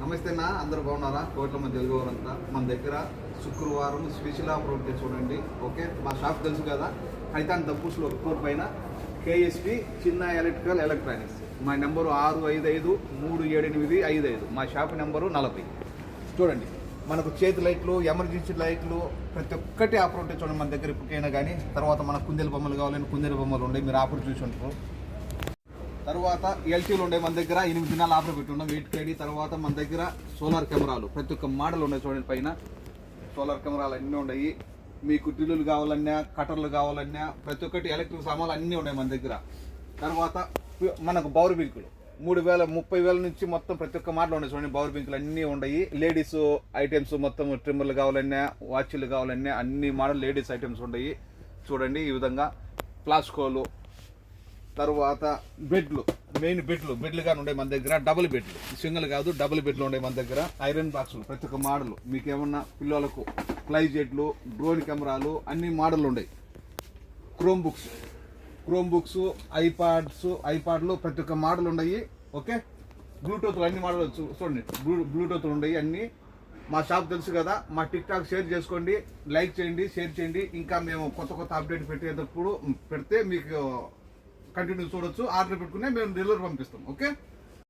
నమస్తే అన్న, అందరూ బాగున్నారా? కోట్ల మంది తెలుగు వారంతా మన దగ్గర శుక్రవారం స్పెషల్ ఆఫర్ ఉంటే చూడండి. ఓకే, మా షాప్ తెలుసు కదా, హైతాన్ దంపూస్లో ఫ్లోర్ పైన కేఎస్పి చిన్న ఎలక్ట్రానిక్స్. మా నెంబరు 65537855. మా షాప్ నెంబరు 40. చూడండి, మనకు చేతి లైట్లు, ఎమర్జెన్సీ లైట్లు ప్రతి ఒక్కటి ఆఫర్ ఉంటాయి చూడండి మన దగ్గర. ఇప్పటికైనా కానీ తర్వాత మన కుందేలు బొమ్మలు కావాలని కుందేలు బొమ్మలు ఉన్నాయి, మీరు ఆఫర్ చూసి ఉంటారు. తర్వాత ఎల్టీలు ఉండే మన దగ్గర 8 దినాలు ఆఫర్ పెట్టి ఉన్నాం, 8 కేడీ. తర్వాత మన దగ్గర సోలార్ కెమెరాలు ప్రతి ఒక్క మోడల్ ఉన్నాయి చూడండి. పైన సోలార్ కెమెరాలు అన్నీ ఉన్నాయి. మీకు డ్రిల్లులు కావాలన్నా, కటర్లు కావాలన్నా, ప్రతి ఒక్కటి ఎలక్ట్రిక్ సామాన్లు అన్నీ ఉన్నాయి మన దగ్గర. తర్వాత మనకు పవర్ బింకులు 30,000 నుంచి మొత్తం ప్రతి ఒక్క మోడల్ ఉన్నాయి చూడండి. పవర్ బింకులు అన్నీ ఉన్నాయి. లేడీస్ ఐటమ్స్ మొత్తం ట్రిమ్మర్లు కావాలన్నా, వాచ్లు కావాలన్నా అన్ని మోడల్ లేడీస్ ఐటమ్స్ ఉన్నాయి చూడండి. ఈ విధంగా ప్లాస్కోలు, తర్వాత బెడ్లు, మెయిన్ బెడ్లు కానీ ఉండే మన దగ్గర. డబుల్ బెడ్లు, సింగిల్ కాదు డబుల్ బెడ్లు ఉండే మన దగ్గర. ఐరన్ బాక్సులు ప్రతి ఒక్క మోడల్, మీకు ఏమన్నా పిల్లలకు ఫ్లై జెట్లు, డ్రోన్ కెమెరాలు అన్ని మోడల్ ఉన్నాయి. క్రోమ్ బుక్స్, ఐపాడ్లు ప్రతి ఒక్క మోడల్ ఉన్నాయి. ఓకే, బ్లూటూత్ అన్ని మోడల్ చూడండి, బ్లూటూత్ ఉన్నాయి అన్ని. మా షాప్ తెలుసు కదా, మా టిక్టాక్ షేర్ చేసుకోండి, లైక్ చేయండి, షేర్ చేయండి. ఇంకా మేము కొత్త అప్డేట్ పెట్టేటప్పుడు పెడితే మీకు కంటిన్యూ చూడొచ్చు. ఆర్డర్ పెట్టుకునే మేము డెలివరీ పంపిస్తాం. ఓకే.